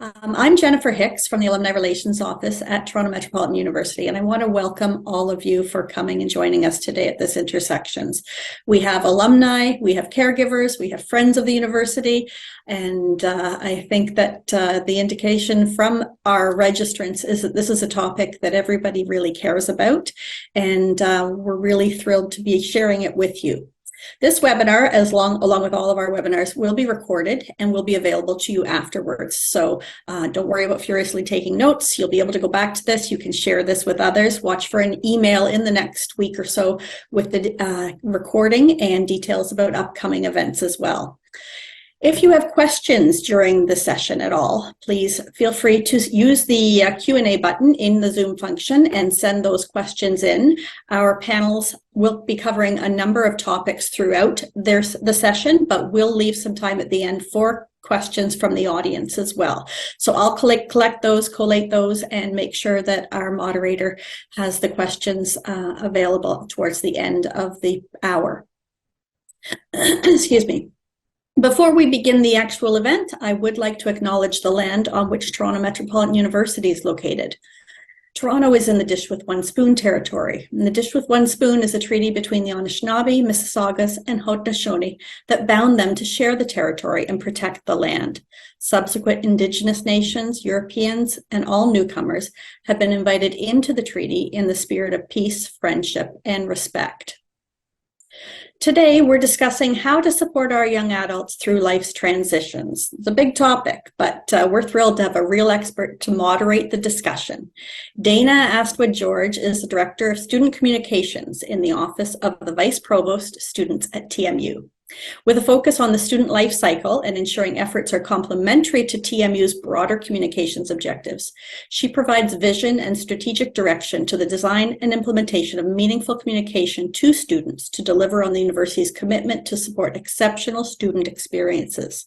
I'm Jennifer Hicks from the Alumni Relations Office at Toronto Metropolitan University, and I want to welcome all of you for coming and joining us today at this Intersections. We have alumni, we have caregivers, we have friends of the university, and I think that the indication from our registrants is that this is a topic that everybody really cares about, and we're really thrilled to be sharing it with you. This webinar, along with all of our webinars, will be recorded and will be available to you afterwards. So don't worry about furiously taking notes. You'll be able to go back to this. You can share this with others. Watch for an email in the next week or so with the recording and details about upcoming events as well. If you have questions during the session at all, please feel free to use the Q&A button in the Zoom function and send those questions in. Our panels will be covering a number of topics throughout the session, but we'll leave some time at the end for questions from the audience as well. So I'll collect those, collate those, and make sure that our moderator has the questions available towards the end of the hour. Excuse me. Before we begin the actual event, I would like to acknowledge the land on which Toronto Metropolitan University is located. Toronto is in the Dish with One Spoon territory, and the Dish with One Spoon is a treaty between the Anishinaabe, Mississaugas, and Haudenosaunee that bound them to share the territory and protect the land. Subsequent Indigenous nations, Europeans, and all newcomers have been invited into the treaty in the spirit of peace, friendship, and respect. Today, we're discussing how to support our young adults through life's transitions. It's a big topic, but we're thrilled to have a real expert to moderate the discussion. Dana Astwood-George is the Director of Student Communications in the Office of the Vice Provost Students at TMU. With a focus on the student life cycle and ensuring efforts are complementary to TMU's broader communications objectives, she provides vision and strategic direction to the design and implementation of meaningful communication to students to deliver on the university's commitment to support exceptional student experiences.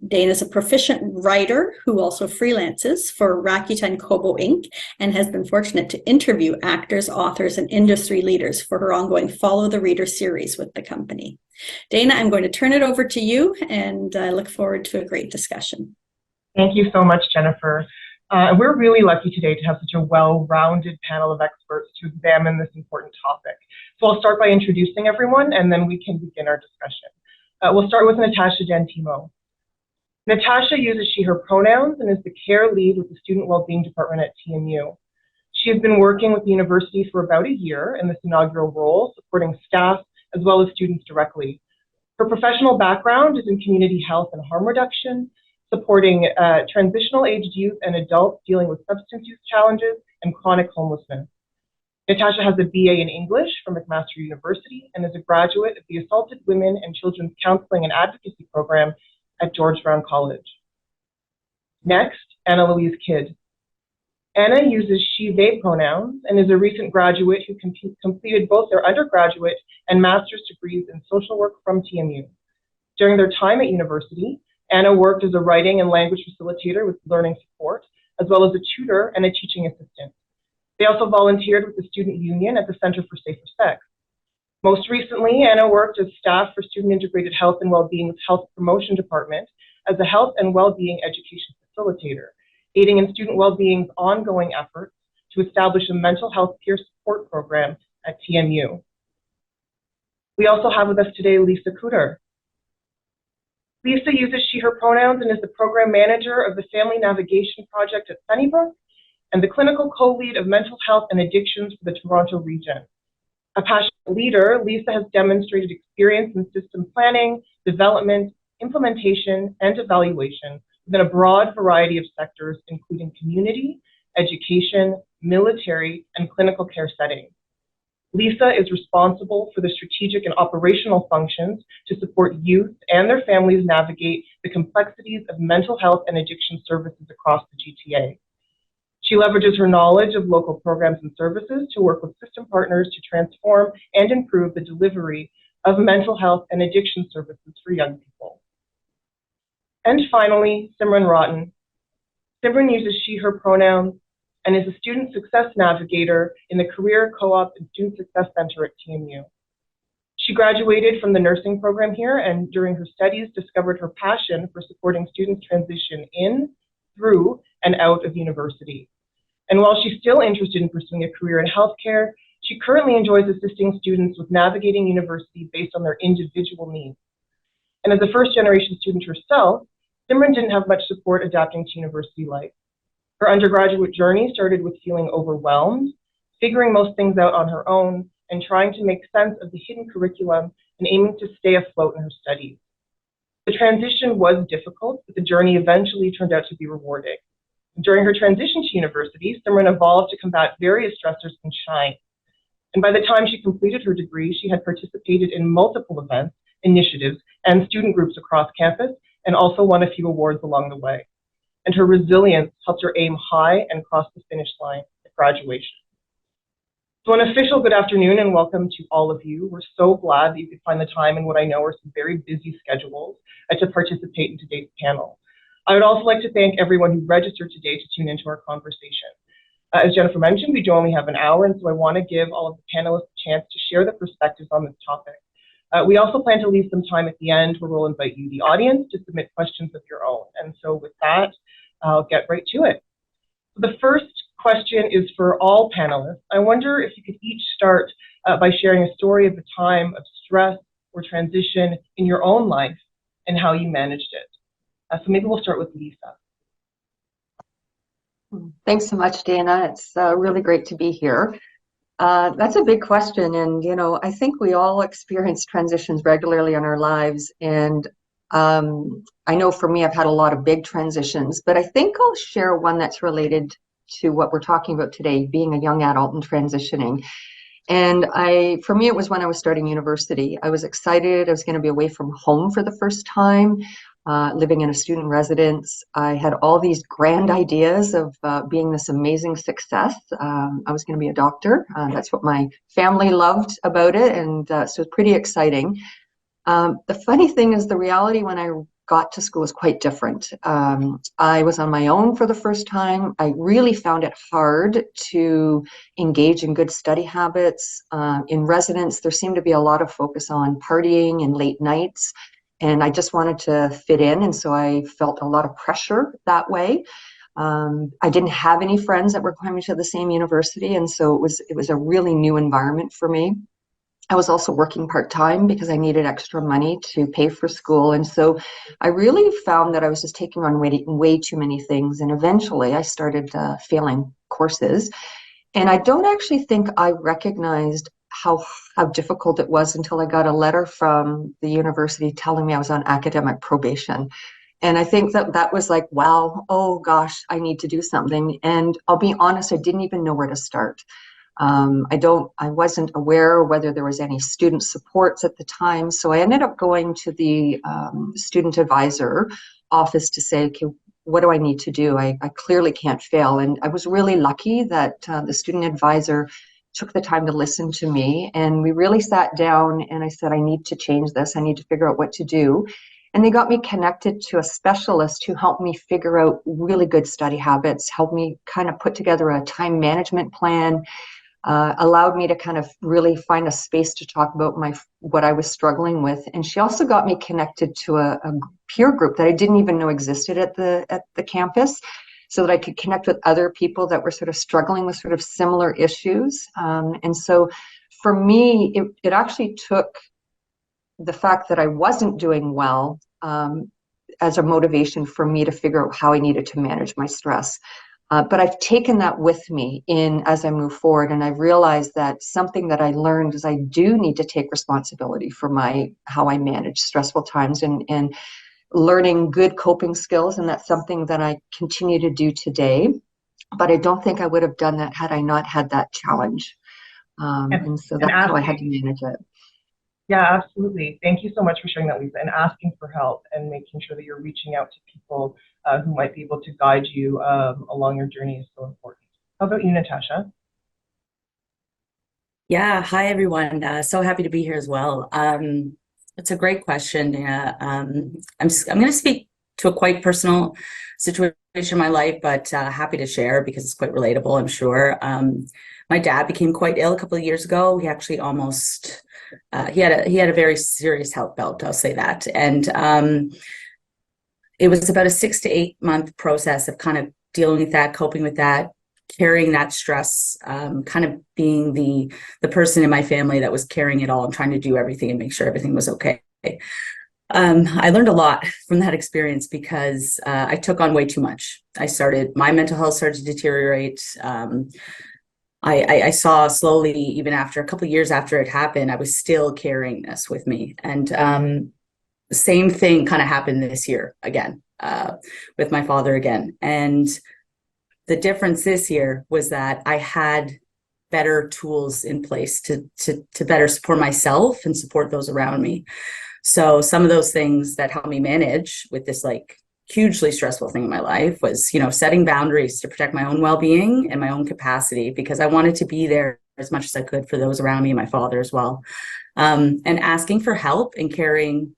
Dana is a proficient writer who also freelances for Rakuten Kobo Inc. and has been fortunate to interview actors, authors, and industry leaders for her ongoing Follow the Reader series with the company. Dana, I'm going to turn it over to you, and I look forward to a great discussion. Thank you so much, Jennifer. We're really lucky today to have such a well-rounded panel of experts to examine this important topic. So I'll start by introducing everyone, and then we can begin our discussion. We'll start with Natasha Dantimo. Natasha uses she, her pronouns and is the care lead with the Student Wellbeing Department at TMU. She has been working with the university for about a year in this inaugural role, supporting staff as well as students directly. Her professional background is in community health and harm reduction, supporting transitional aged youth and adults dealing with substance use challenges and chronic homelessness. Natasha has a BA in English from McMaster University and is a graduate of the Assaulted Women and Children's Counseling and Advocacy Program at George Brown College. Next, Anna Louise Kidd. Anna uses she, they pronouns and is a recent graduate who completed both their undergraduate and master's degrees in social work from TMU. During their time at university, Anna worked as a writing and language facilitator with learning support, as well as a tutor and a teaching assistant. They also volunteered with the Student Union at the Center for Safer Sex. Most recently, Anna worked as staff for Student Integrated Health and Wellbeing's Health Promotion Department as a health and wellbeing education facilitator, aiding in student wellbeing's ongoing efforts to establish a mental health peer support program at TMU. We also have with us today Lisa Cooter. Lisa uses she, her pronouns and is the program manager of the Family Navigation Project at Sunnybrook and the clinical co-lead of mental health and addictions for the Toronto region. A passionate leader, Lisa has demonstrated experience in system planning, development, implementation, and evaluation within a broad variety of sectors, including community, education, military, and clinical care settings. Lisa is responsible for the strategic and operational functions to support youth and their families navigate the complexities of mental health and addiction services across the GTA. She leverages her knowledge of local programs and services to work with system partners to transform and improve the delivery of mental health and addiction services for young people. And finally, Simran Rotten. Simran uses she, her pronouns and is a student success navigator in the Career Co-op and Student Success Center at TMU. She graduated from the nursing program here and during her studies discovered her passion for supporting students transition in through and out of university. And while she's still interested in pursuing a career in healthcare, she currently enjoys assisting students with navigating university based on their individual needs. And as a first-generation student herself, Simran didn't have much support adapting to university life. Her undergraduate journey started with feeling overwhelmed, figuring most things out on her own, and trying to make sense of the hidden curriculum and aiming to stay afloat in her studies. The transition was difficult, but the journey eventually turned out to be rewarding. During her transition to university, Simran evolved to combat various stressors and shine. And by the time she completed her degree, she had participated in multiple events, initiatives, and student groups across campus, and also won a few awards along the way. And her resilience helped her aim high and cross the finish line at graduation. So an official good afternoon and welcome to all of you. We're so glad that you could find the time in what I know are some very busy schedules to participate in today's panel. I would also like to thank everyone who registered today to tune into our conversation. As Jennifer mentioned, we do only have an hour, and so I want to give all of the panelists a chance to share their perspectives on this topic. We also plan to leave some time at the end where we'll invite you, the audience, to submit questions of your own. And so with that, I'll get right to it. The first question is for all panelists. I wonder if you could each start by sharing a story of a time of stress or transition in your own life and how you managed it. So maybe we'll start with Lisa. Thanks so much, Dana. It's really great to be here. That's a big question, and I think we all experience transitions regularly in our lives, and I know for me I've had a lot of big transitions, but I think I'll share one that's related to what we're talking about today, being a young adult and transitioning. And for me, it was when I was starting university. I was excited. I was going to be away from home for the first time, living in a student residence. I had all these grand ideas of being this amazing success. I was going to be a doctor. That's what my family loved about it, and so it was pretty exciting. The funny thing is the reality when I got to school was quite different. I was on my own for the first time. I really found it hard to engage in good study habits. In residence, there seemed to be a lot of focus on partying and late nights, and I just wanted to fit in, and so I felt a lot of pressure that way. I didn't have any friends that were coming to the same university, and so it was a really new environment for me. I was also working part-time because I needed extra money to pay for school. And so I really found that I was just taking on way too many things. And eventually I started failing courses. And I don't actually think I recognized how difficult it was until I got a letter from the university telling me I was on academic probation. And I think that was like, wow, oh gosh, I need to do something. And I'll be honest, I didn't even know where to start. I wasn't aware whether there was any student supports at the time, so I ended up going to the student advisor office to say, okay, what do I need to do? I clearly can't fail, and I was really lucky that the student advisor took the time to listen to me, and we really sat down, and I said, I need to change this. I need to figure out what to do. And they got me connected to a specialist who helped me figure out really good study habits, helped me kind of put together a time management plan, allowed me to kind of really find a space to talk about what I was struggling with. And she also got me connected to a peer group that I didn't even know existed at the campus, so that I could connect with other people that were sort of struggling with sort of similar issues. And so for me, it actually took the fact that I wasn't doing well as a motivation for me to figure out how I needed to manage my stress. But I've taken that with me as I move forward, and I've realized that something that I learned is I do need to take responsibility for how I manage stressful times and learning good coping skills, and that's something that I continue to do today. But I don't think I would have done that had I not had that challenge, and so that's how I had to manage it. Yeah, absolutely. Thank you so much for sharing that, Lisa, and asking for help and making sure that you're reaching out to people who might be able to guide you along your journey is so important. How about you, Natasha? Yeah, hi everyone. So happy to be here as well. It's a great question. I'm going to speak to a quite personal situation in my life, but happy to share because it's quite relatable, I'm sure. My dad became quite ill a couple of years ago. He actually almost he had a very serious health bout, I'll say that. And it was about a 6 to 8 month process of kind of dealing with that, coping with that, carrying that stress, kind of being the person in my family that was carrying it all and trying to do everything and make sure everything was okay. I learned a lot from that experience because I took on way too much. My mental health started to deteriorate. I saw slowly, even after a couple of years after it happened, I was still carrying this with me. And the same thing kind of happened this year again, with my father again. And the difference this year was that I had better tools in place to better support myself and support those around me. So some of those things that helped me manage with this like hugely stressful thing in my life was, setting boundaries to protect my own well-being and my own capacity, because I wanted to be there as much as I could for those around me and my father as well. And asking for help and carrying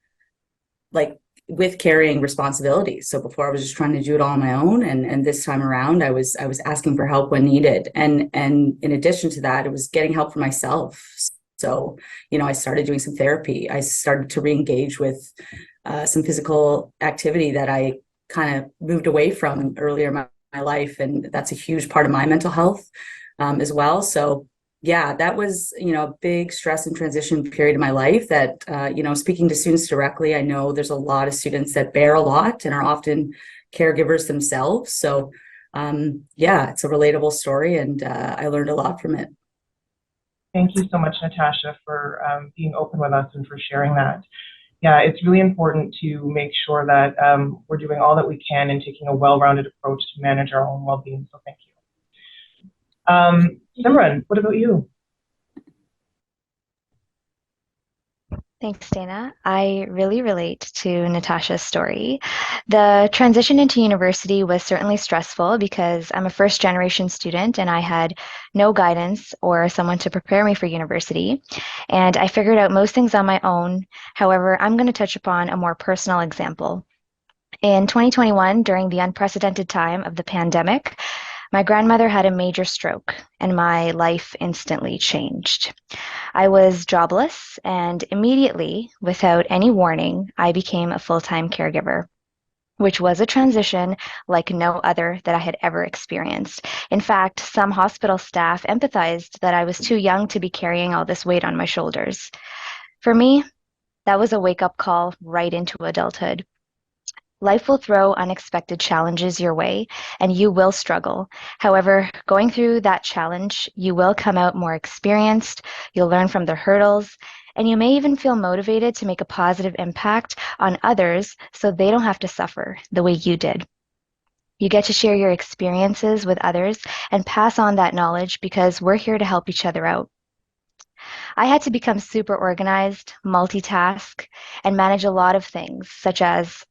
responsibility. So before I was just trying to do it all on my own. And this time around, I was asking for help when needed. And in addition to that, it was getting help for myself. So, I started doing some therapy. I started to re-engage with some physical activity that I kind of moved away from earlier in my life. And that's a huge part of my mental health as well. So yeah, that was, a big stress and transition period in my life that, speaking to students directly, I know there's a lot of students that bear a lot and are often caregivers themselves. So yeah, it's a relatable story, and I learned a lot from it. Thank you so much, Natasha, for being open with us and for sharing that. Yeah, it's really important to make sure that we're doing all that we can and taking a well-rounded approach to manage our own well-being. So thank you. Simran, what about you? Thanks, Dana. I really relate to Natasha's story. The transition into university was certainly stressful because I'm a first-generation student and I had no guidance or someone to prepare me for university. And I figured out most things on my own. However, I'm going to touch upon a more personal example. In 2021, during the unprecedented time of the pandemic, my grandmother had a major stroke and my life instantly changed. I was jobless, and immediately, without any warning, I became a full-time caregiver, which was a transition like no other that I had ever experienced. In fact, some hospital staff empathized that I was too young to be carrying all this weight on my shoulders. For me, that was a wake-up call right into adulthood. Life will throw unexpected challenges your way, and you will struggle. However, going through that challenge, you will come out more experienced, you'll learn from the hurdles, and you may even feel motivated to make a positive impact on others so they don't have to suffer the way you did. You get to share your experiences with others and pass on that knowledge because we're here to help each other out. I had to become super organized, multitask, and manage a lot of things, such as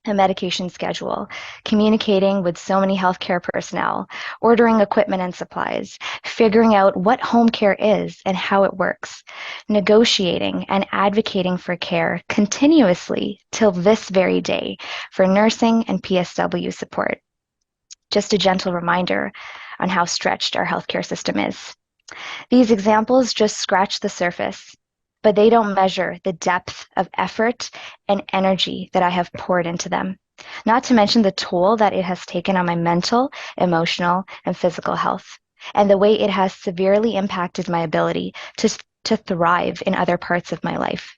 a medication schedule, communicating with so many healthcare personnel, ordering equipment and supplies, figuring out what home care is and how it works, negotiating and advocating for care continuously till this very day for nursing and PSW support. Just a gentle reminder on how stretched our healthcare system is. These examples just scratch the surface, but they don't measure the depth of effort and energy that I have poured into them, not to mention the toll that it has taken on my mental, emotional, and physical health, and the way it has severely impacted my ability to thrive in other parts of my life.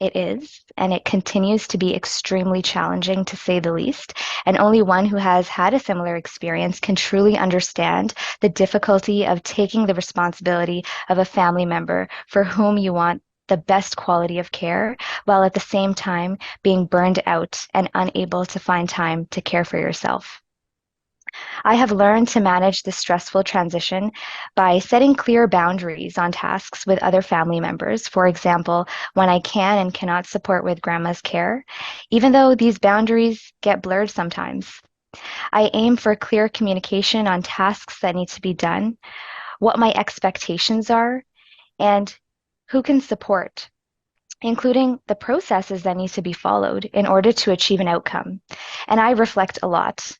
It is, and it continues to be extremely challenging, to say the least, and only one who has had a similar experience can truly understand the difficulty of taking the responsibility of a family member for whom you want the best quality of care, while at the same time being burned out and unable to find time to care for yourself. I have learned to manage this stressful transition by setting clear boundaries on tasks with other family members. For example, when I can and cannot support with grandma's care, even though these boundaries get blurred sometimes. I aim for clear communication on tasks that need to be done, what my expectations are, and who can support, including the processes that need to be followed in order to achieve an outcome. And I reflect a lot.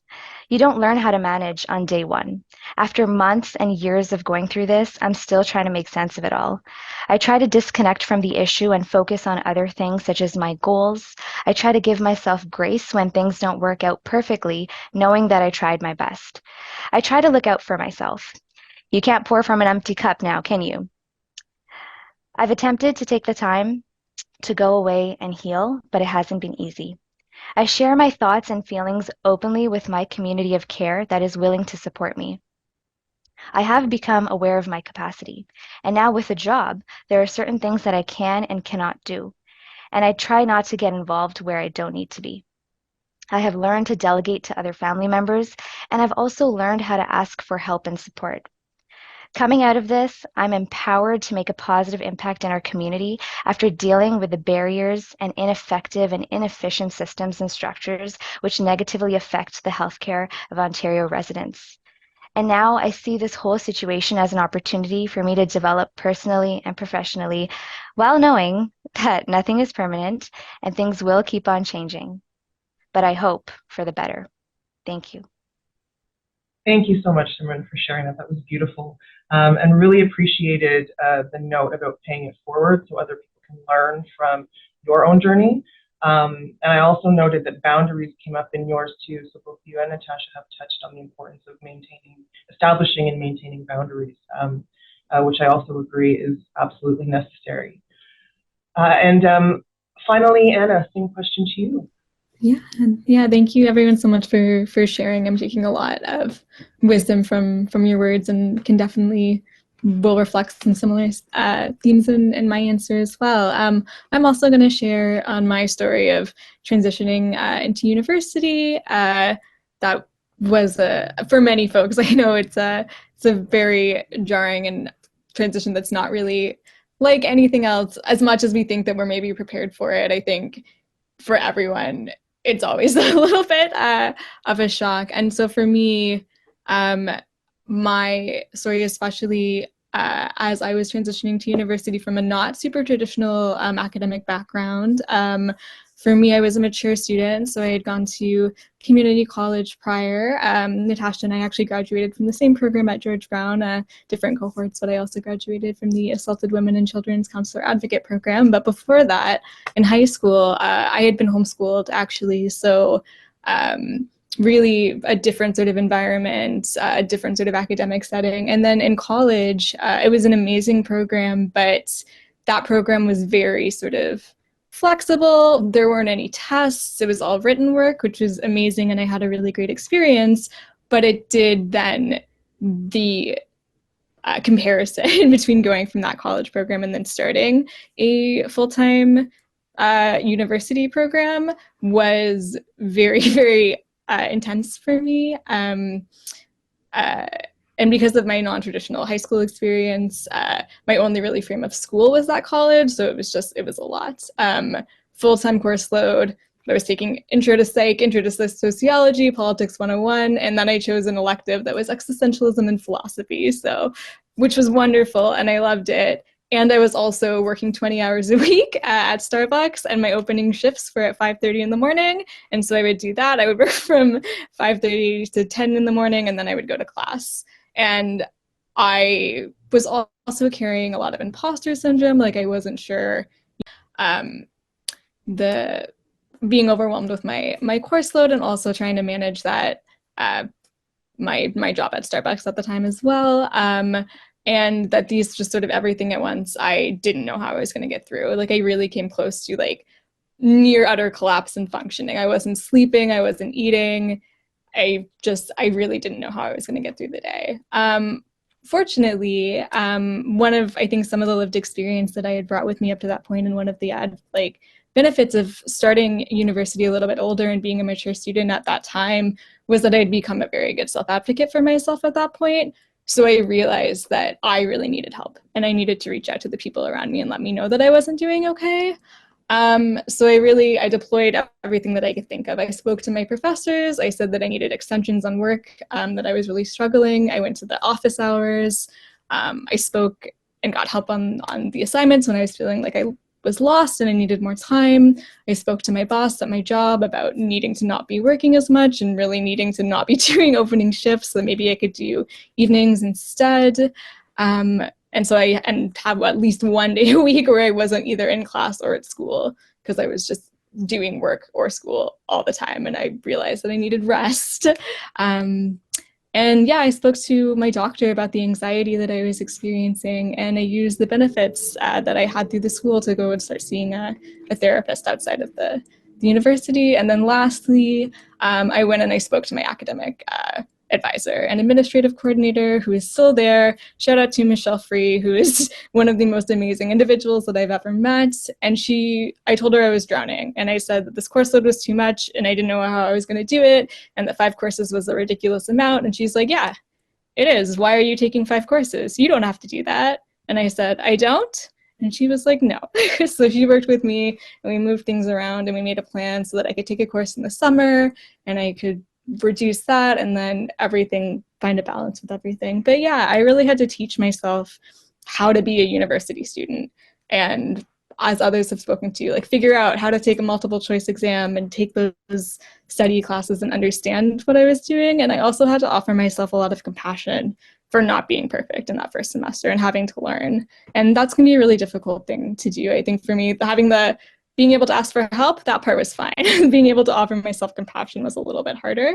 You don't learn how to manage on day one. After months and years of going through this, I'm still trying to make sense of it all. I try to disconnect from the issue and focus on other things such as my goals. I try to give myself grace when things don't work out perfectly, knowing that I tried my best. I try to look out for myself. You can't pour from an empty cup now, can you? I've attempted to take the time to go away and heal, but it hasn't been easy. I share my thoughts and feelings openly with my community of care that is willing to support me. I have become aware of my capacity, and now with a job, there are certain things that I can and cannot do, and I try not to get involved where I don't need to be. I have learned to delegate to other family members, and I've also learned how to ask for help and support. Coming out of this, I'm empowered to make a positive impact in our community after dealing with the barriers and ineffective and inefficient systems and structures which negatively affect the healthcare of Ontario residents. And now I see this whole situation as an opportunity for me to develop personally and professionally while knowing that nothing is permanent and things will keep on changing. But I hope for the better. Thank you. Thank you so much, Simran, for sharing that. That was beautiful, and really appreciated the note about paying it forward so other people can learn from your own journey. And I also noted that boundaries came up in yours too. So both you and Natasha have touched on the importance of establishing and maintaining boundaries, which I also agree is absolutely necessary. And finally, Anna, same question to you. Yeah. Thank you, everyone, so much for sharing. I'm taking a lot of wisdom from your words, and will reflect some similar themes in my answer as well. I'm also going to share on my story of transitioning into university. That was for many folks. I know it's a very jarring and transition that's not really like anything else. As much as we think that we're maybe prepared for it, I think for everyone, it's always a little bit of a shock. And so for me, my story, especially as I was transitioning to university from a not super traditional academic background, for me, I was a mature student, so I had gone to community college prior. Natasha and I actually graduated from the same program at George Brown, different cohorts, but I also graduated from the Assaulted Women and Children's Counselor Advocate program. But before that, in high school, I had been homeschooled, actually, so really a different sort of environment, a different sort of academic setting. And then in college, it was an amazing program, but that program was very sort of flexible. There weren't any tests. It was all written work, which was amazing, and I had a really great experience. But it did then the comparison between going from that college program and then starting a full-time university program was very, very intense for me. And because of my non-traditional high school experience, my only really frame of school was that college. So it was a lot. Full-time course load. I was taking Intro to Psych, Intro to Sociology, Politics 101, and then I chose an elective that was Existentialism and Philosophy, which was wonderful, and I loved it. And I was also working 20 hours a week at Starbucks, and my opening shifts were at 5:30 in the morning. And so I would do that. I would work from 5:30 to 10 in the morning, and then I would go to class. And I was also carrying a lot of imposter syndrome. Like, I wasn't sure, being overwhelmed with my course load, and also trying to manage that, my job at Starbucks at the time as well. And that these just sort of everything at once, I didn't know how I was going to get through. Like, I really came close to like near utter collapse in functioning. I wasn't sleeping, I wasn't eating. I really didn't know how I was going to get through the day. Fortunately, I think some of the lived experience that I had brought with me up to that point, and one of the benefits of starting university a little bit older and being a mature student at that time, was that I'd become a very good self-advocate for myself at that point. So I realized that I really needed help, and I needed to reach out to the people around me and let me know that I wasn't doing okay. So I deployed everything that I could think of. I spoke to my professors. I said that I needed extensions on work, that I was really struggling. I went to the office hours. I spoke and got help on the assignments when I was feeling like I was lost and I needed more time. I spoke to my boss at my job about needing to not be working as much and really needing to not be doing opening shifts, so maybe I could do evenings instead. And so I have at least one day a week where I wasn't either in class or at school, because I was just doing work or school all the time, and I realized that I needed rest. And yeah, I spoke to my doctor about the anxiety that I was experiencing, and I used the benefits that I had through the school to go and start seeing a therapist outside of the university. And then lastly, I went and I spoke to my academic advisor and administrative coordinator, who is still there. Shout out to Michelle Free, who is one of the most amazing individuals that I've ever met. And I told her I was drowning, and I said that this course load was too much and I didn't know how I was going to do it, and that 5 courses was a ridiculous amount. And she's like, yeah, it is. Why are you taking 5 courses? You don't have to do that. And I said, I don't. And she was like, no. So she worked with me, and we moved things around, and we made a plan so that I could take a course in the summer and I could reduce that, and then find a balance with everything. But yeah, I really had to teach myself how to be a university student, and as others have spoken to, like, figure out how to take a multiple choice exam and take those study classes and understand what I was doing. And I also had to offer myself a lot of compassion for not being perfect in that first semester and having to learn. And that's gonna be a really difficult thing to do. I think for me, being able to ask for help, that part was fine. Being able to offer myself compassion was a little bit harder.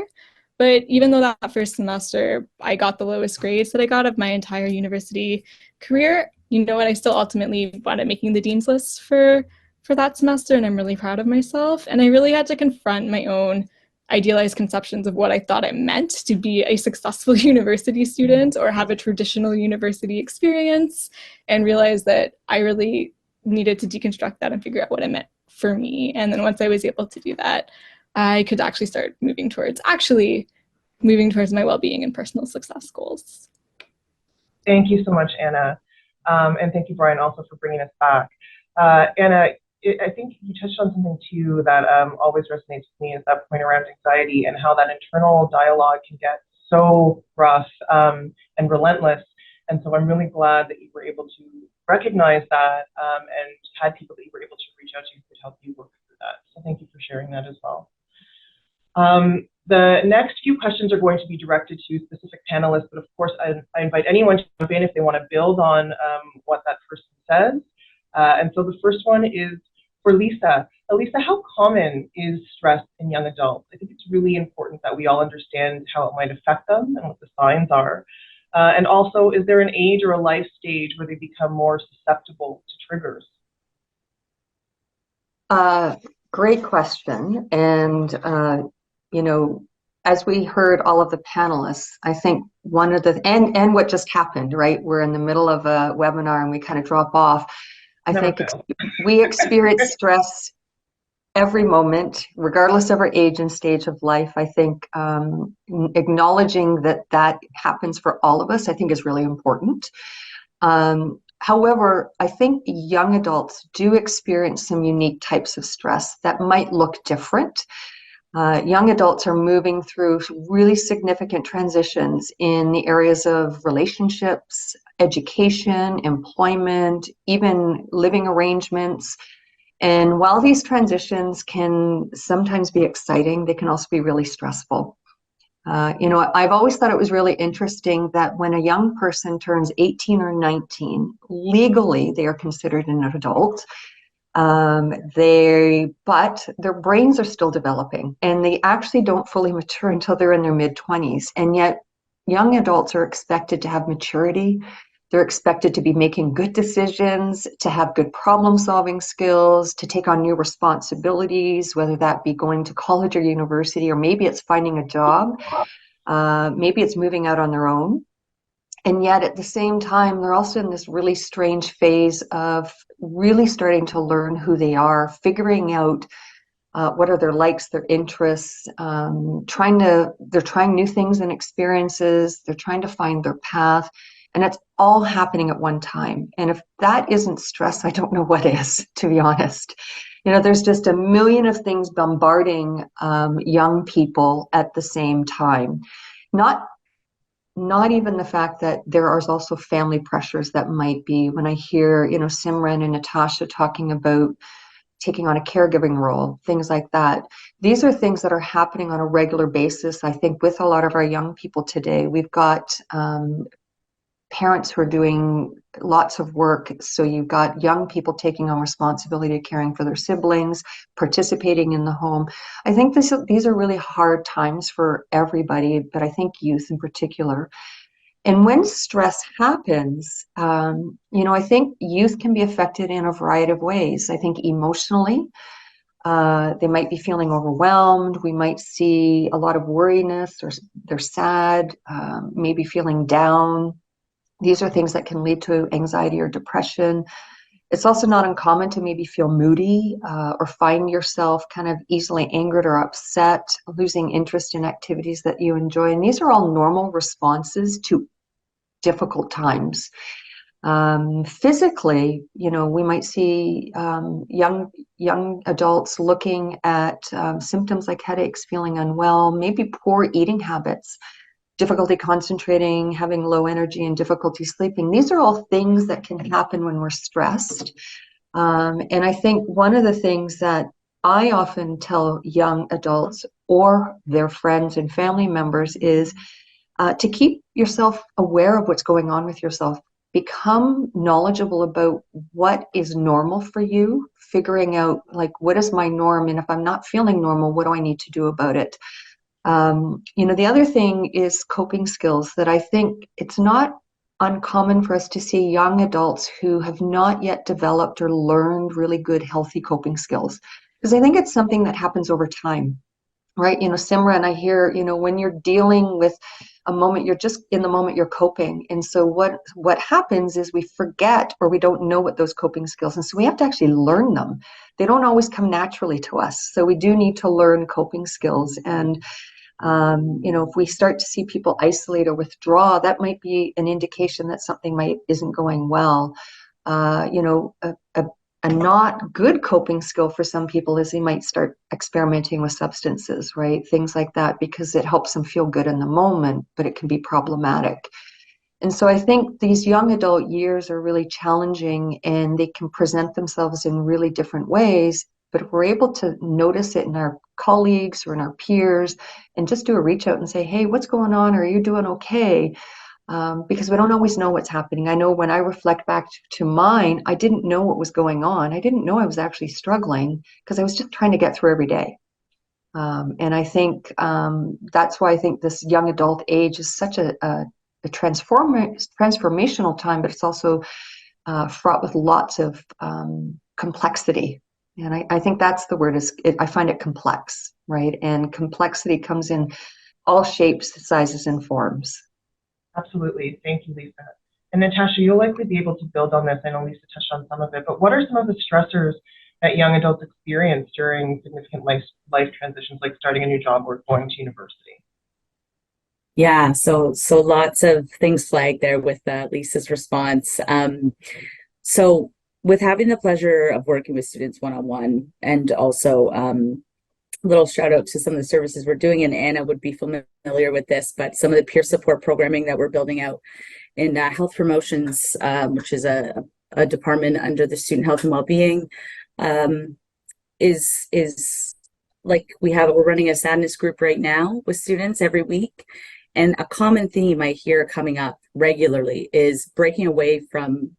But even though that first semester, I got the lowest grades that I got of my entire university career, you know what, I still ultimately wound up making the dean's list for that semester, and I'm really proud of myself. And I really had to confront my own idealized conceptions of what I thought it meant to be a successful university student or have a traditional university experience, and realize that I really needed to deconstruct that and figure out what it meant for me. And then once I was able to do that, I could actually start moving towards my well-being and personal success goals. Thank you so much, Anna. And thank you, Brian, also for bringing us back. Anna, I think you touched on something too that always resonates with me, is that point around anxiety and how that internal dialogue can get so rough and relentless. And so I'm really glad that you were able to recognize that and had people that you were able to reach out to who could help you work through that. So thank you for sharing that as well. The next few questions are going to be directed to specific panelists, but of course I invite anyone to jump in if they want to build on what that person says. And so the first one is for Lisa. Lisa, how common is stress in young adults? I think it's really important that we all understand how it might affect them and what the signs are. And also, is there an age or a life stage where they become more susceptible to triggers? Great question. And, as we heard all of the panelists, I think one of and what just happened, right? We're in the middle of a webinar and we kind of drop off. I think we experience stress every moment, regardless of our age and stage of life. I think acknowledging that happens for all of us, I think, is really important. However, I think young adults do experience some unique types of stress that might look different. Young adults are moving through really significant transitions in the areas of relationships, education, employment, even living arrangements. And while these transitions can sometimes be exciting, they can also be really stressful. I've always thought it was really interesting that when a young person turns 18 or 19, legally they are considered an adult. But their brains are still developing, and they actually don't fully mature until they're in their mid-20s. And yet young adults are expected to have maturity. They're expected to be making good decisions, to have good problem-solving skills, to take on new responsibilities, whether that be going to college or university, or maybe it's finding a job, maybe it's moving out on their own. And yet at the same time, they're also in this really strange phase of really starting to learn who they are, figuring out what are their likes, their interests, they're trying new things and experiences, they're trying to find their path, and it's all happening at one time. And if that isn't stress, I don't know what is, to be honest. There's just a million of things bombarding young people at the same time. Not even the fact that there are also family pressures that might be, when I hear, Simran and Natasha talking about taking on a caregiving role, things like that. These are things that are happening on a regular basis. I think with a lot of our young people today, we've got parents who are doing lots of work. So you've got young people taking on responsibility of caring for their siblings, participating in the home. I think these are really hard times for everybody, but I think youth in particular. And when stress happens, I think youth can be affected in a variety of ways. I think emotionally, they might be feeling overwhelmed. We might see a lot of worriness, or they're sad, maybe feeling down. These are things that can lead to anxiety or depression. It's also not uncommon to maybe feel moody, or find yourself kind of easily angered or upset, losing interest in activities that you enjoy. And these are all normal responses to difficult times. Physically, we might see young adults looking at symptoms like headaches, feeling unwell, maybe poor eating habits, difficulty concentrating, having low energy, and difficulty sleeping. These are all things that can happen when we're stressed. And I think one of the things that I often tell young adults or their friends and family members is to keep yourself aware of what's going on with yourself. Become knowledgeable about what is normal for you, figuring out like, what is my norm? And if I'm not feeling normal, what do I need to do about it? The other thing is coping skills, that I think it's not uncommon for us to see young adults who have not yet developed or learned really good, healthy coping skills. Because I think it's something that happens over time, right? Simran, and I hear, when you're dealing with a moment, you're just in the moment, you're coping. And so what happens is we forget, or we don't know what those coping skills, and so we have to actually learn them. They don't always come naturally to us. So we do need to learn coping skills. And if we start to see people isolate or withdraw, that might be an indication that something isn't going well. A not good coping skill for some people is they might start experimenting with substances, right? Things like that, because it helps them feel good in the moment, but it can be problematic. And so I think these young adult years are really challenging, and they can present themselves in really different ways. But if we're able to notice it in our colleagues or in our peers, and just do a reach out and say, hey, what's going on? Are you doing okay? Because we don't always know what's happening. I know when I reflect back to mine, I didn't know what was going on. I didn't know I was actually struggling, because I was just trying to get through every day. And I think that's why I think this young adult age is such a transformational time, but it's also fraught with lots of complexity. And I think that's the word, I find it complex, right? And complexity comes in all shapes, sizes, and forms. Absolutely. Thank you, Lisa. And Natasha, you'll likely be able to build on this. I know Lisa touched on some of it, but what are some of the stressors that young adults experience during significant life transitions, like starting a new job or going to university? Yeah, so lots of things flagged there with Lisa's response. So with having the pleasure of working with students one-on-one, and also little shout out to some of the services we're doing, and Anna would be familiar with this, but some of the peer support programming that we're building out in health promotions, which is a department under the student health and well-being, is like we're running a sadness group right now with students every week. And a common theme I hear coming up regularly is breaking away from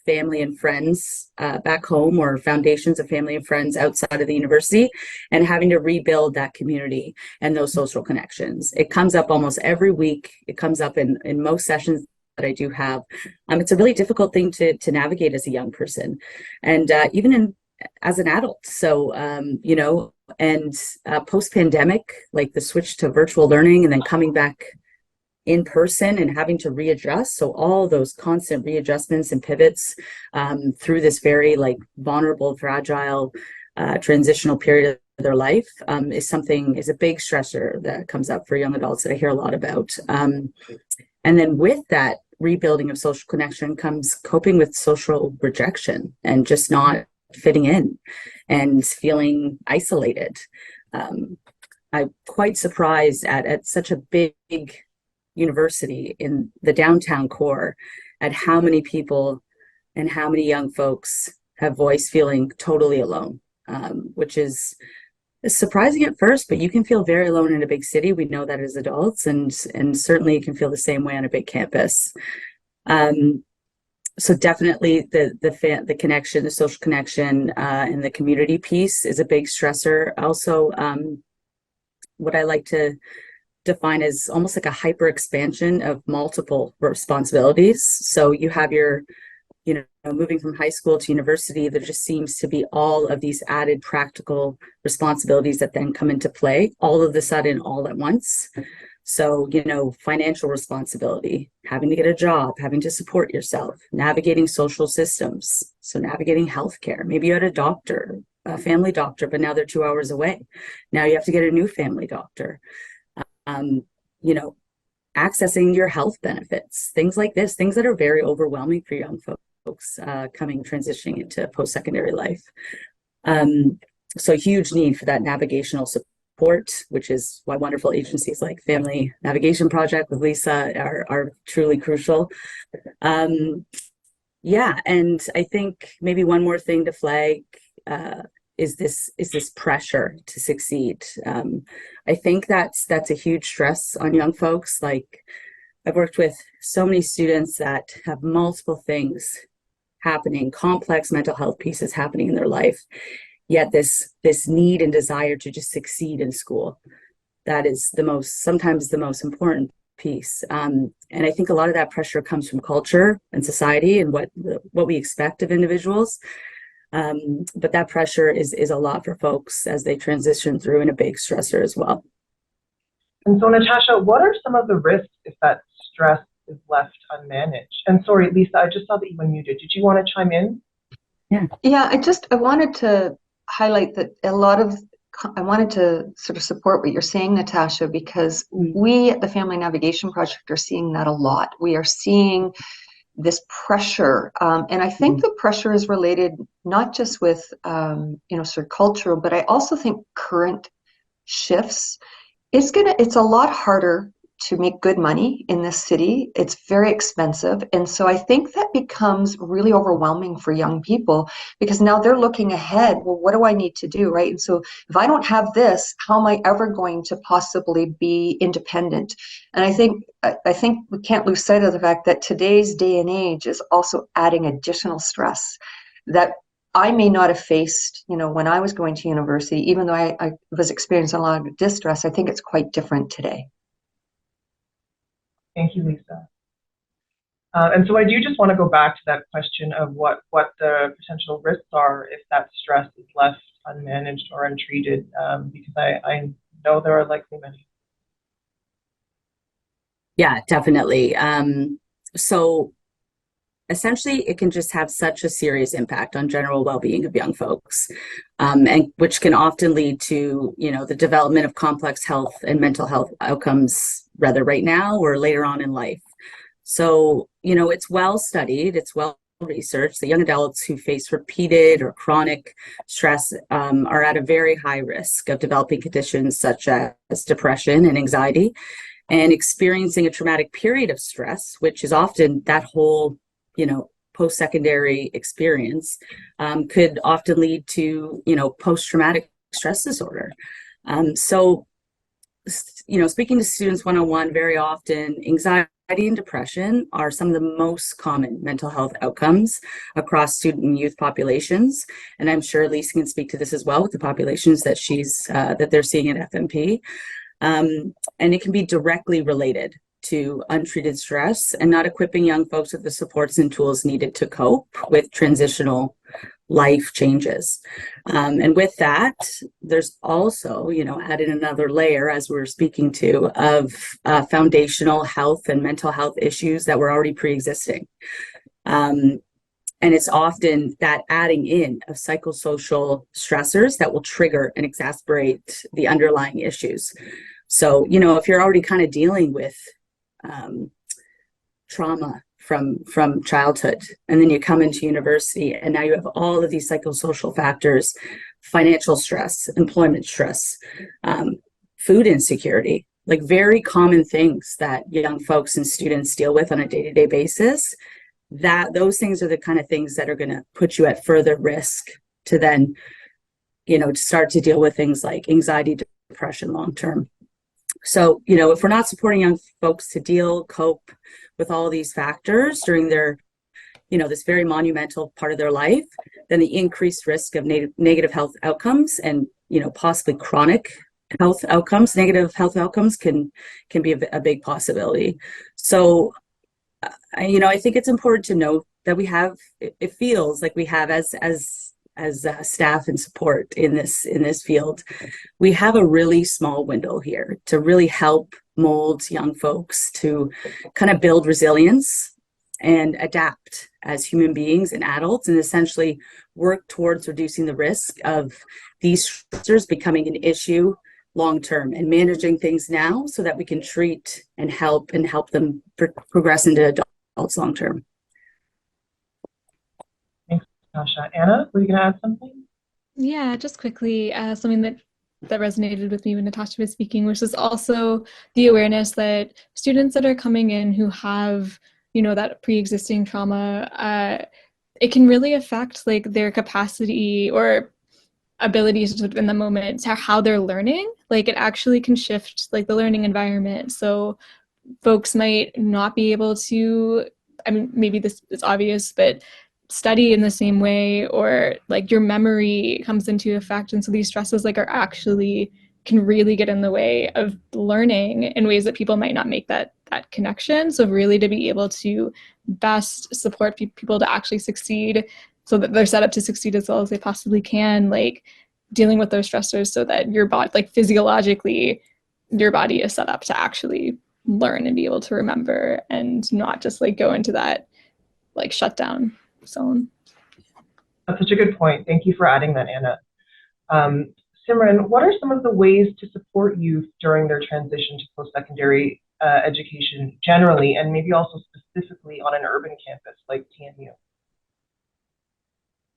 family and friends back home, or foundations of family and friends outside of the university, and having to rebuild that community and those social connections. It comes up almost every week. It comes up in most sessions that I do have. It's a really difficult thing to navigate as a young person, and even as an adult. So, and post-pandemic, like the switch to virtual learning and then coming back in person and having to readjust. So all those constant readjustments and pivots through this very vulnerable, fragile, transitional period of their life is a big stressor that comes up for young adults that I hear a lot about. And then with that rebuilding of social connection comes coping with social rejection and just not fitting in and feeling isolated. I'm quite surprised at such a big university in the downtown core at how many people and how many young folks have voiced feeling totally alone, which is surprising at first, but you can feel very alone in a big city. We know that as adults, and certainly you can feel the same way on a big campus. So definitely the connection, the social connection, and the community piece is a big stressor. Also, what I like to define as almost like a hyper expansion of multiple responsibilities. So you have your, moving from high school to university, there just seems to be all of these added practical responsibilities that then come into play all of a sudden, all at once. So, financial responsibility, having to get a job, having to support yourself, navigating social systems. So navigating healthcare. Maybe you had a family doctor, but now they're 2 hours away. Now you have to get a new family doctor. Accessing your health benefits, things like this, things that are very overwhelming for young folks transitioning into post-secondary life. So huge need for that navigational support, which is why wonderful agencies like Family Navigation Project with Lisa are truly crucial. Yeah, and I think maybe one more thing to flag is this pressure to succeed. I think that's a huge stress on young folks. Like, I've worked with so many students that have multiple things happening, complex mental health pieces happening in their life, yet this need and desire to just succeed in school, that is sometimes the most important piece. And I think a lot of that pressure comes from culture and society and what we expect of individuals. But that pressure is a lot for folks as they transition through, and a big stressor as well. And so, Natasha, what are some of the risks if that stress is left unmanaged? And sorry, Lisa, I just saw that you unmuted. Did you want to chime in? Yeah, I wanted to highlight that I wanted to sort of support what you're saying, Natasha, because we at the Family Navigation Project are seeing that a lot. We are seeing this pressure, and I think the pressure is related not just with sort of cultural, but I also think current shifts. It's a lot harder to make good money in this city. It's very expensive. And so I think that becomes really overwhelming for young people, because now they're looking ahead. Well, what do I need to do, right? And so if I don't have this, how am I ever going to possibly be independent? And I think we can't lose sight of the fact that today's day and age is also adding additional stress that I may not have faced, when I was going to university. Even though I was experiencing a lot of distress, I think it's quite different today. Thank you, Lisa. And so I do just want to go back to that question of what the potential risks are if that stress is left unmanaged or untreated, because I know there are likely many. Yeah, definitely. So essentially, it can just have such a serious impact on general well-being of young folks, and which can often lead to, the development of complex health and mental health outcomes, whether right now or later on in life. So, it's well studied, it's well researched. The young adults who face repeated or chronic stress are at a very high risk of developing conditions such as depression and anxiety, and experiencing a traumatic period of stress, which is often that whole post-secondary experience, could often lead to, post-traumatic stress disorder. So, speaking to students one-on-one, very often anxiety and depression are some of the most common mental health outcomes across student and youth populations. And I'm sure Lisa can speak to this as well with the populations that they're seeing at FNP. And it can be directly related to untreated stress and not equipping young folks with the supports and tools needed to cope with transitional life changes. And with that, there's also, added another layer, as we're speaking to, of foundational health and mental health issues that were already pre-existing. And it's often that adding in of psychosocial stressors that will trigger and exacerbate the underlying issues. So, if you're already kind of dealing with trauma from childhood, and then you come into university and now you have all of these psychosocial factors, financial stress, employment stress, food insecurity, like very common things that young folks and students deal with on a day-to-day basis, that those things are the kind of things that are going to put you at further risk to then, to start to deal with things like anxiety, depression long term. So, if we're not supporting young folks to cope with all these factors during their, this very monumental part of their life, then the increased risk of negative health outcomes and, possibly chronic health outcomes, negative health outcomes can be a big possibility. So, I think it's important to note that it feels like we have as staff and support in this field, we have a really small window here to really help mold young folks to kind of build resilience and adapt as human beings and adults, and essentially work towards reducing the risk of these stressors becoming an issue long term, and managing things now so that we can treat and help them progress into adults long term. Thanks, Natasha. Anna, were you going to add something? Yeah, just quickly, something that resonated with me when Natasha was speaking, which is also the awareness that students that are coming in who have, that pre-existing trauma, it can really affect like their capacity or abilities in the moment to how they're learning. Like it actually can shift like the learning environment. So folks might not be able to, I mean, maybe this is obvious, but study in the same way, or like your memory comes into effect. And so these stresses like are actually can really get in the way of learning in ways that people might not make that connection. So really to be able to best support people to actually succeed so that they're set up to succeed as well as they possibly can, like dealing with those stressors so that your body, like physiologically, your body is set up to actually learn and be able to remember and not just like go into that like shutdown zone. That's such a good point. Thank you for adding that, Anna. Simran, what are some of the ways to support youth during their transition to post-secondary education generally, and maybe also specifically on an urban campus like TMU?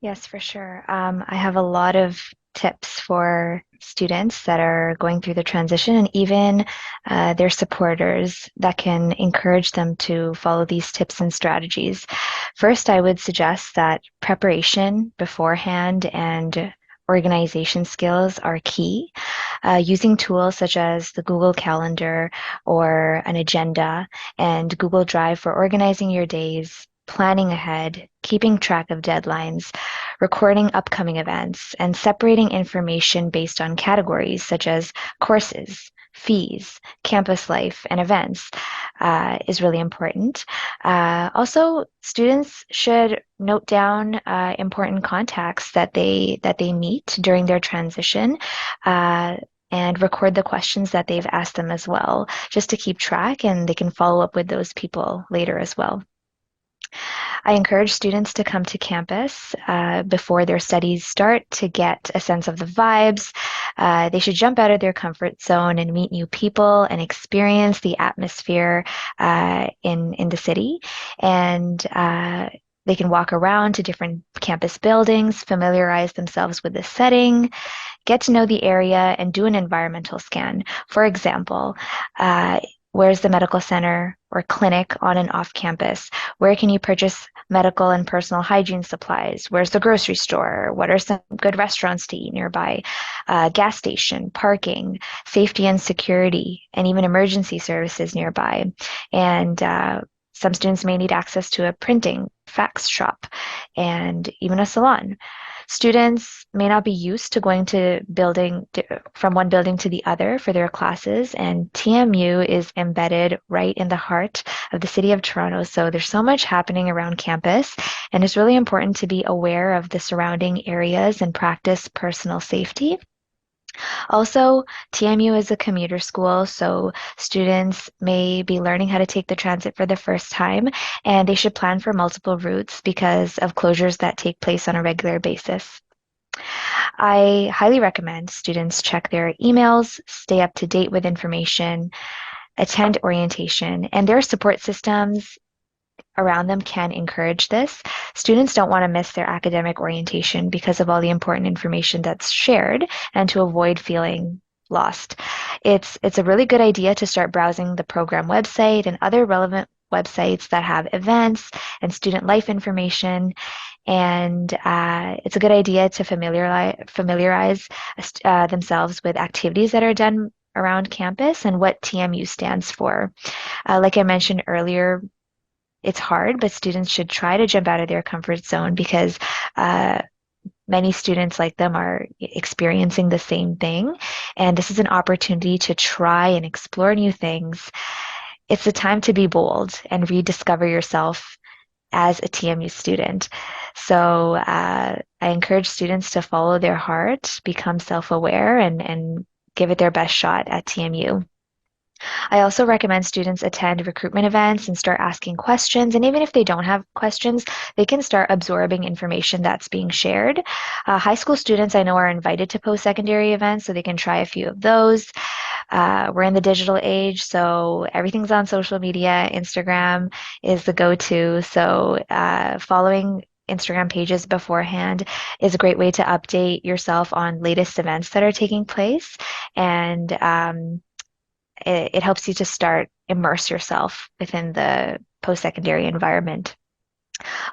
Yes, for sure. I have a lot of tips for students that are going through the transition, and even their supporters that can encourage them to follow these tips and strategies. First, I would suggest that preparation beforehand and organization skills are key. Using tools such as the Google Calendar or an agenda and Google Drive for organizing your days, planning ahead, keeping track of deadlines, recording upcoming events, and separating information based on categories such as courses, fees, campus life, and events is really important. Also, students should note down important contacts that they meet during their transition. And record the questions that they've asked them as well, just to keep track, and they can follow up with those people later as well. I encourage students to come to campus before their studies start to get a sense of the vibes. They should jump out of their comfort zone and meet new people and experience the atmosphere in the city. And they can walk around to different campus buildings, familiarize themselves with the setting, get to know the area, and do an environmental scan. For example, where's the medical center or clinic on and off campus? Where can you purchase medical and personal hygiene supplies? Where's the grocery store? What are some good restaurants to eat nearby? Gas station, parking, safety and security, and even emergency services nearby. And some students may need access to a printing, fax shop, and even a salon. Students may not be used to going from one building to the other for their classes, and TMU is embedded right in the heart of the city of Toronto. So there's so much happening around campus, and it's really important to be aware of the surrounding areas and practice personal safety. Also, TMU is a commuter school, so students may be learning how to take the transit for the first time, and they should plan for multiple routes because of closures that take place on a regular basis. I highly recommend students check their emails, stay up to date with information, attend orientation, and their support systems around them can encourage this. Students don't want to miss their academic orientation because of all the important information that's shared, and to avoid feeling lost. It's a really good idea to start browsing the program website and other relevant websites that have events and student life information. And it's a good idea to familiarize themselves with activities that are done around campus and what TMU stands for. Like I mentioned earlier, it's hard, but students should try to jump out of their comfort zone because many students like them are experiencing the same thing. And this is an opportunity to try and explore new things. It's a time to be bold and rediscover yourself as a TMU student. So I encourage students to follow their heart, become self-aware, and give it their best shot at TMU. I also recommend students attend recruitment events and start asking questions. And even if they don't have questions, they can start absorbing information that's being shared. High school students I know are invited to post-secondary events, so they can try a few of those. We're in the digital age, so everything's on social media. Instagram is the go-to. So following Instagram pages beforehand is a great way to update yourself on latest events that are taking place. And it helps you to start immerse yourself within the post-secondary environment.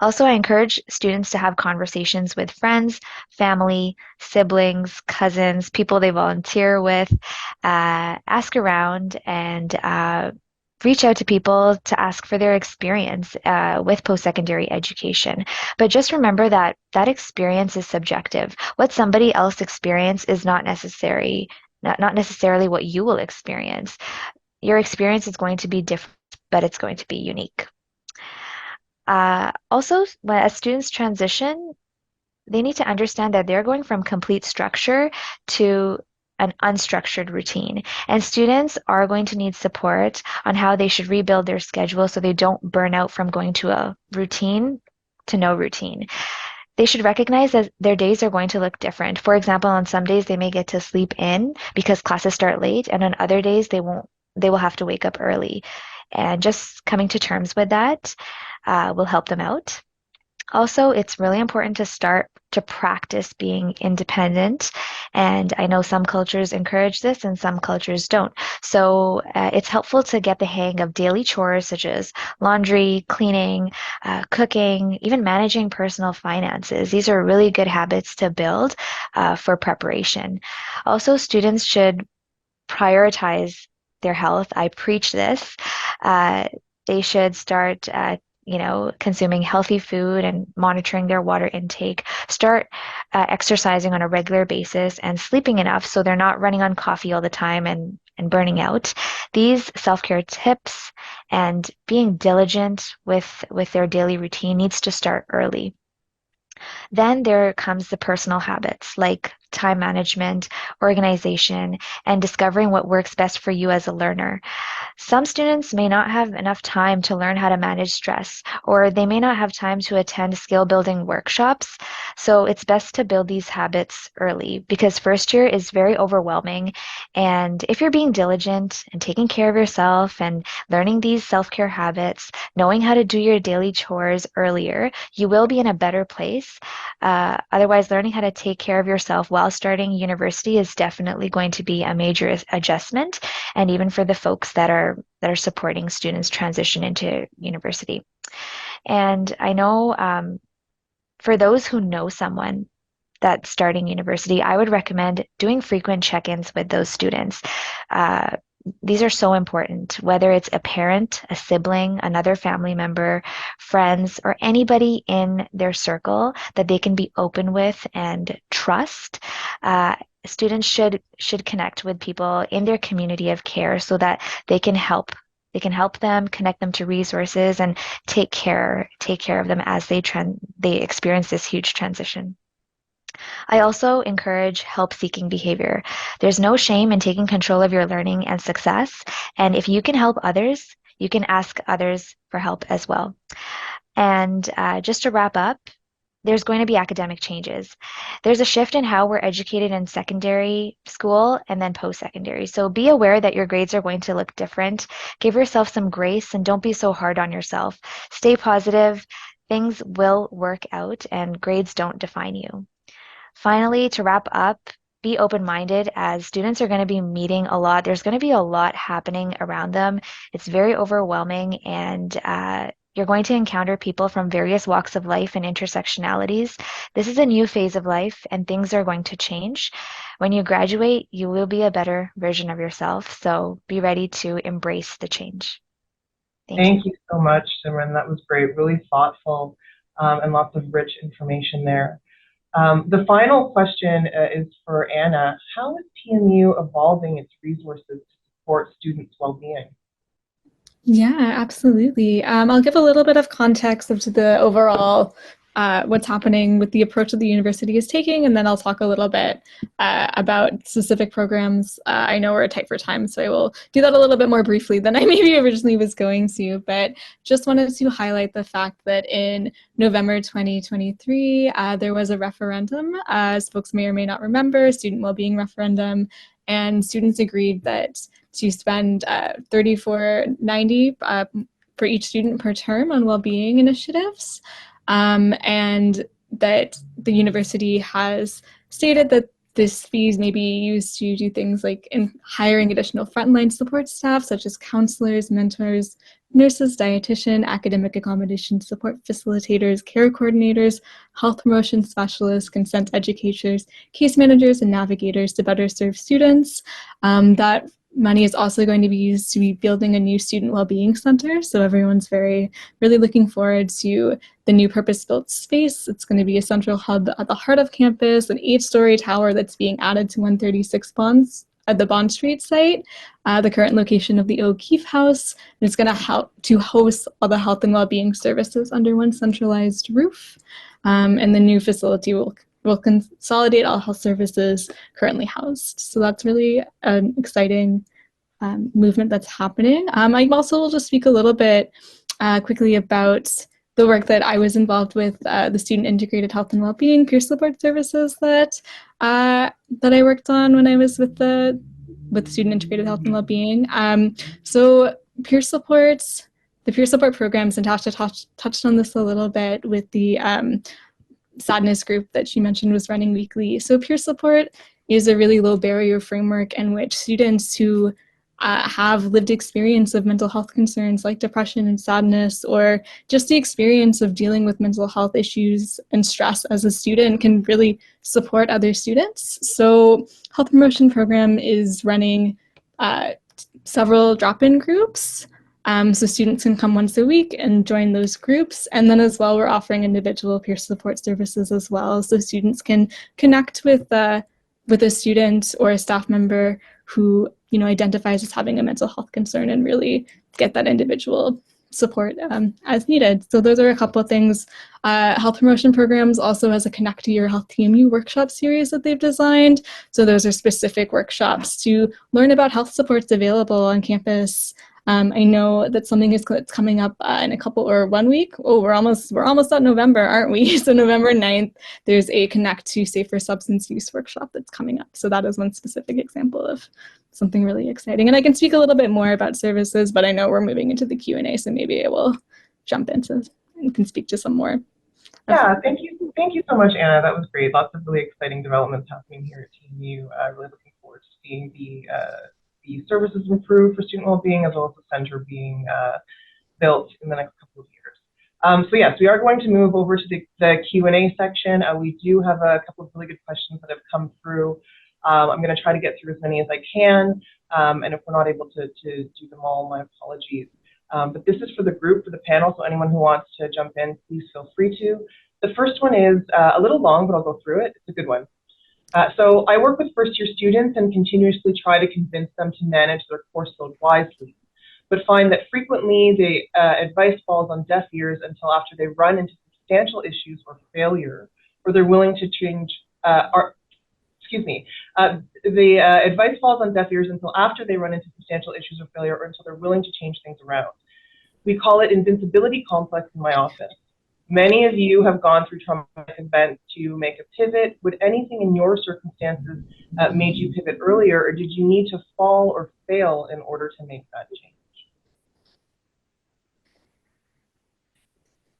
Also, I encourage students to have conversations with friends, family, siblings, cousins, people they volunteer with, ask around and reach out to people to ask for their experience with post-secondary education. But just remember that that experience is subjective. What somebody else experiences is not necessarily what you will experience. Your experience is going to be different, but it's going to be unique. Also, as students transition, they need to understand that they're going from complete structure to an unstructured routine. And students are going to need support on how they should rebuild their schedule so they don't burn out from going to a routine to no routine. They should recognize that their days are going to look different. For example, on some days they may get to sleep in because classes start late, and on other days they will have to wake up early. And just coming to terms with that will help them out. Also, it's really important to start to practice being independent. And I know some cultures encourage this and some cultures don't. So it's helpful to get the hang of daily chores such as laundry, cleaning, cooking, even managing personal finances. These are really good habits to build for preparation. Also, students should prioritize their health. I preach this. They should start consuming healthy food and monitoring their water intake, start exercising on a regular basis and sleeping enough so they're not running on coffee all the time and burning out. These self-care tips and being diligent with their daily routine needs to start early. Then there comes the personal habits like time management, organization, and discovering what works best for you as a learner. Some students may not have enough time to learn how to manage stress, or they may not have time to attend skill building workshops. So it's best to build these habits early because first year is very overwhelming. And if you're being diligent and taking care of yourself and learning these self-care habits, knowing how to do your daily chores earlier, you will be in a better place. Otherwise, learning how to take care of yourself while starting university is definitely going to be a major adjustment, and even for the folks that are supporting students transition into university. And I know for those who know someone that's starting university, I would recommend doing frequent check-ins with those students. These are so important, whether it's a parent, a sibling, another family member, friends, or anybody in their circle that they can be open with and trust. Students should connect with people in their community of care so that they can help them, connect them to resources, and take care of them as they experience this huge transition. I also encourage help-seeking behavior. There's no shame in taking control of your learning and success. And if you can help others, you can ask others for help as well. And just to wrap up, there's going to be academic changes. There's a shift in how we're educated in secondary school and then post-secondary. So be aware that your grades are going to look different. Give yourself some grace and don't be so hard on yourself. Stay positive. Things will work out and grades don't define you. Finally, to wrap up, be open-minded as students are going to be meeting a lot. There's going to be a lot happening around them. It's very overwhelming, and You're going to encounter people from various walks of life and intersectionalities. This is a new phase of life, and things are going to change. When you graduate, you will be a better version of yourself, so be ready to embrace the change. Thank you. Thank you so much, Simran. That was great, really thoughtful, and lots of rich information there. The final question is for Anna. How is TMU evolving its resources to support students' well-being? Yeah, absolutely. I'll give a little bit of context of to the overall what's happening with the approach that the university is taking, and then I'll talk a little bit about specific programs. I know we're tight for time, so I will do that a little bit more briefly than I maybe originally was going to, but just wanted to highlight the fact that in November 2023, there was a referendum, as folks may or may not remember, student wellbeing referendum, and students agreed that to spend $34.90 for each student per term on well-being initiatives, and that the university has stated that this fees may be used to do things like in hiring additional frontline support staff, such as counselors, mentors, nurses, dietitian, academic accommodation support facilitators, care coordinators, health promotion specialists, consent educators, case managers, and navigators to better serve students. That money is also going to be used to be building a new student well-being center. So everyone's really looking forward to the new purpose-built space. It's going to be a central hub at the heart of campus, an 8-story tower that's being added to 136 Bonds at the Bond Street site, the current location of the O'Keefe House. And it's going to help to host all the health and well-being services under one centralized roof. And the new facility will consolidate all health services currently housed. So that's really an exciting movement that's happening. I also will just speak a little bit quickly about the work that I was involved with, the Student Integrated Health and Wellbeing peer support services that I worked on when I was with Student Integrated Health and Wellbeing. So the peer support programs, and Tasha touched on this a little bit with the sadness group that she mentioned was running weekly. So peer support is a really low barrier framework in which students who have lived experience of mental health concerns like depression and sadness, or just the experience of dealing with mental health issues and stress as a student, can really support other students. So Health Promotion Program is running several drop-in groups. So students can come once a week and join those groups. And then as well, we're offering individual peer support services as well. So students can connect with a student or a staff member who, identifies as having a mental health concern and really get that individual support as needed. So those are a couple of things. Health Promotion Programs also has a Connect to Your Health TMU workshop series that they've designed. So those are specific workshops to learn about health supports available on campus. I know that something is coming up in 1 week. Oh, we're almost at November, aren't we? So November 9th, there's a Connect to Safer Substance Use workshop that's coming up. So that is one specific example of something really exciting. And I can speak a little bit more about services, but I know we're moving into the Q&A, so maybe I will jump into and can speak to some more. Yeah, thank you so much, Anna. That was great. Lots of really exciting developments happening here at TMU. Really looking forward to seeing the services improve for student well-being, as well as the center being built in the next couple of years. So yes, we are going to move over to the Q&A section. We do have a couple of really good questions that have come through. I'm going to try to get through as many as I can, and if we're not able to do them all, my apologies. But this is for the group, for the panel, so anyone who wants to jump in, please feel free to. The first one is a little long, but I'll go through it. It's a good one. So I work with first-year students and continuously try to convince them to manage their course load wisely, but find that frequently the advice falls on deaf ears until after they run into substantial issues or failure, or they're willing to change, the advice falls on deaf ears until after they run into substantial issues or failure, or until they're willing to change things around. We call it invincibility complex in my office. Many of you have gone through traumatic events to make a pivot. Would anything in your circumstances made you pivot earlier, or did you need to fall or fail in order to make that change?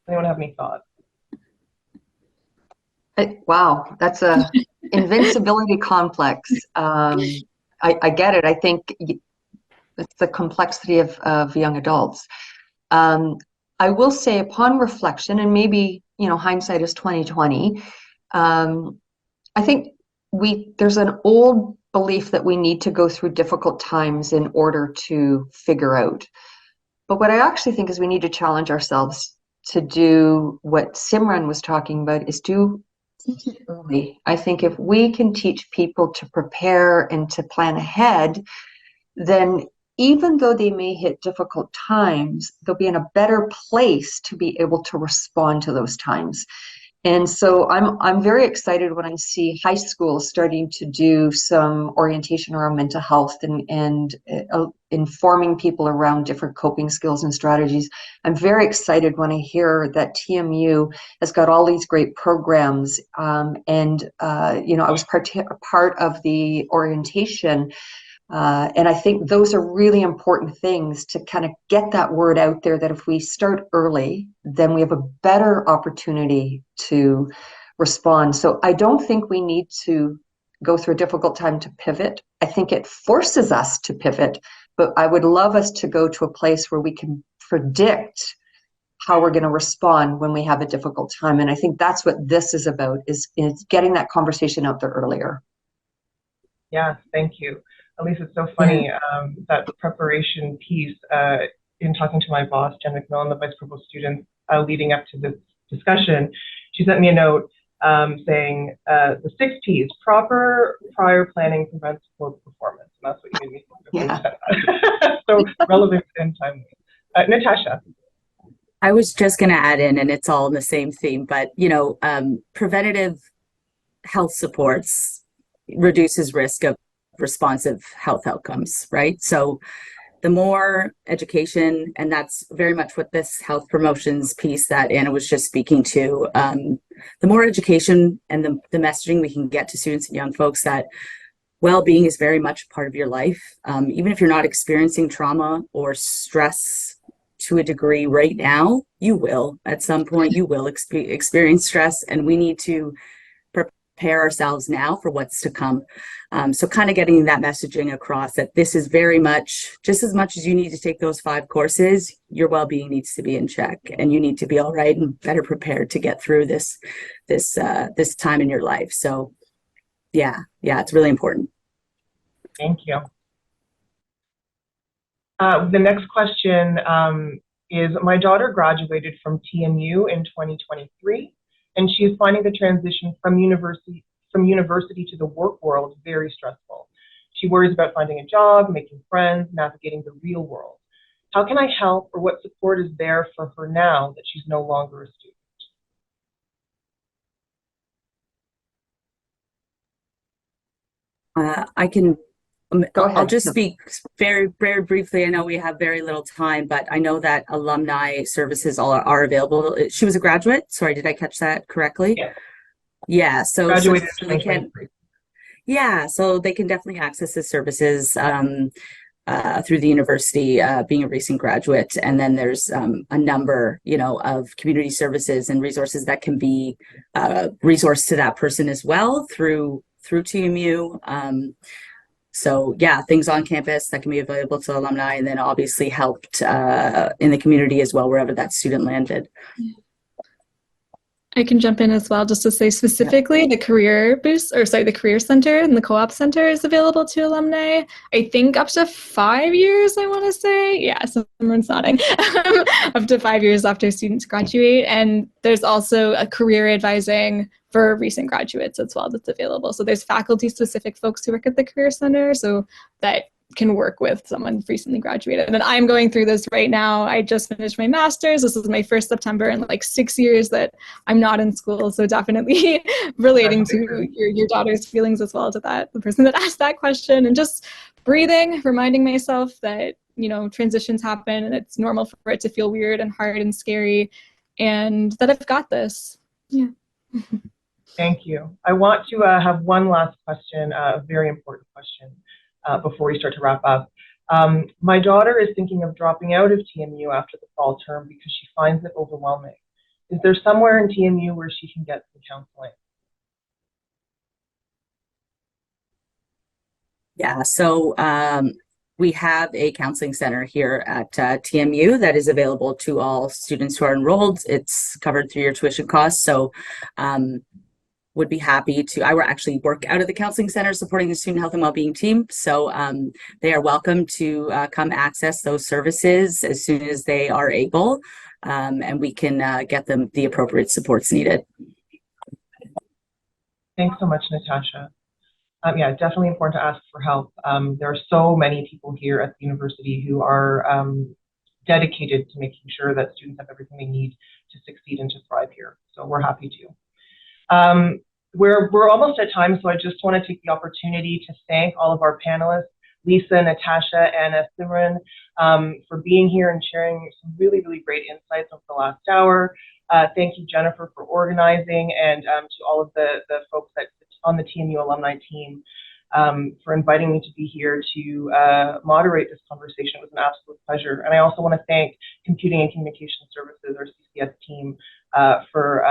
Anyone have any thoughts? Wow, that's a invincibility complex. I get it. I think it's the complexity of young adults. I will say upon reflection, and maybe, hindsight is 2020, I think there's an old belief that we need to go through difficult times in order to figure out. But what I actually think is we need to challenge ourselves to do what Simran was talking about, is do teach it early. I think if we can teach people to prepare and to plan ahead, then even though they may hit difficult times, they'll be in a better place to be able to respond to those times. And so I'm very excited when I see high schools starting to do some orientation around mental health and informing people around different coping skills and strategies. I'm very excited when I hear that TMU has got all these great programs. I was part of the orientation. And I think those are really important things to kind of get that word out there, that if we start early, then we have a better opportunity to respond. So I don't think we need to go through a difficult time to pivot. I think it forces us to pivot, but I would love us to go to a place where we can predict how we're going to respond when we have a difficult time. And I think that's what this is about, is getting that conversation out there earlier. Yeah, thank you. Elise, it's so funny, that preparation piece, in talking to my boss, Jen McMillan, the vice provost student, leading up to this discussion, she sent me a note saying the 6 Ps, proper prior planning prevents poor performance. And that's what you made me think of when you said that. So relevant and timely. Natasha. I was just going to add in, and it's all in the same theme, but, preventative health supports reduces risk of responsive health outcomes, right? So the more education, and that's very much what this health promotions piece that Anna was just speaking to, the more education and the messaging we can get to students and young folks that well-being is very much a part of your life. Even if you're not experiencing trauma or stress to a degree right now, you will, at some point, you will experience stress, and we need to prepare ourselves now for what's to come. So kind of getting that messaging across, that this is very much, just as much as you need to take those 5 courses, your well-being needs to be in check, and you need to be all right and better prepared to get through this time in your life. So yeah, it's really important. Thank you. The next question is, my daughter graduated from TMU in 2023, and she is finding the transition from university to the work world very stressful. She worries about finding a job, making friends, navigating the real world. How can I help, or what support is there for her now that she's no longer a student? Go ahead. I'll just speak very, very briefly. I know we have very little time, but I know that alumni services are available. She was a graduate. Sorry, did I catch that correctly? Yeah. Yeah. So Graduated so they can. Yeah. So they can definitely access the services through the university, being a recent graduate, and then there's a number, of community services and resources that can be resourced to that person as well through TMU. So yeah, things on campus that can be available to alumni, and then obviously helped in the community as well, wherever that student landed. I can jump in as well, just to say specifically, the Career Center and the Co-op Center is available to alumni. I think up to 5 years, I want to say. Yeah, someone's nodding. Up to 5 years after students graduate. And there's also a career advising for recent graduates as well that's available. So there's faculty-specific folks who work at the Career Center, so that can work with someone recently graduated. And I'm going through this right now. I just finished my master's. This is my first September in like 6 years that I'm not in school. So definitely relating to your daughter's feelings as well, to the person that asked that question, and just breathing, reminding myself that, transitions happen and it's normal for it to feel weird and hard and scary, and that I've got this. Yeah. Thank you. I want to have one last question, a very important question, before we start to wrap up. My daughter is thinking of dropping out of TMU after the fall term because she finds it overwhelming. Is there somewhere in TMU where she can get some counseling? Yeah, so we have a counseling center here at TMU that is available to all students who are enrolled. It's covered through your tuition costs. So would be happy to, I actually work out of the counseling center supporting the student health and wellbeing team. So they are welcome to come access those services as soon as they are able, and we can get them the appropriate supports needed. Thanks so much, Natasha. Yeah, definitely important to ask for help. There are so many people here at the university who are dedicated to making sure that students have everything they need to succeed and to thrive here. So we're happy to. We're almost at time, so I just want to take the opportunity to thank all of our panelists, Lisa, Natasha, Anna, Simran, for being here and sharing some really, really great insights over the last hour. Thank you, Jennifer, for organizing, and to all of the folks that on the TMU alumni team for inviting me to be here to moderate this conversation. It was an absolute pleasure. And I also want to thank Computing and Communication Services, our CCS team, for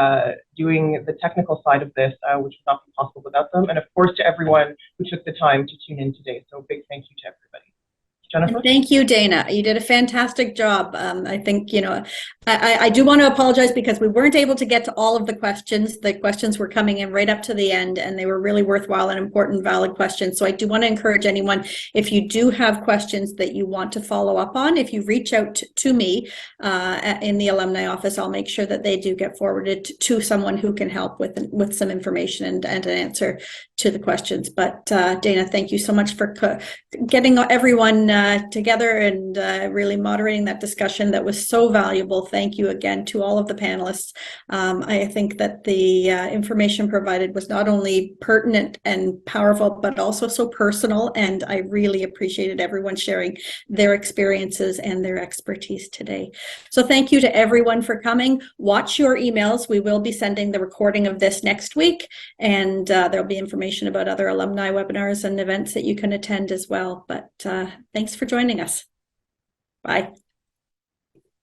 doing the technical side of this, which would not be possible without them. And of course, to everyone who took the time to tune in today. So big thank you to everybody. Jennifer? And thank you, Dana. You did a fantastic job. I think, you know, I do want to apologize because we weren't able to get to all of the questions. The questions were coming in right up to the end, and they were really worthwhile and important, valid questions. So I do want to encourage anyone, if you do have questions that you want to follow up on, if you reach out to me in the alumni office, I'll make sure that they do get forwarded to someone who can help with some information and an answer to the questions. But Dana, thank you so much for getting everyone together and really moderating that discussion that was so valuable. Thank you again to all of the panelists. I think that the information provided was not only pertinent and powerful, but also so personal, and I really appreciated everyone sharing their experiences and their expertise today. So thank you to everyone for coming. Watch your emails. We will be sending the recording of this next week, and there'll be information about other alumni webinars and events that you can attend as well. But thanks for joining us. Bye.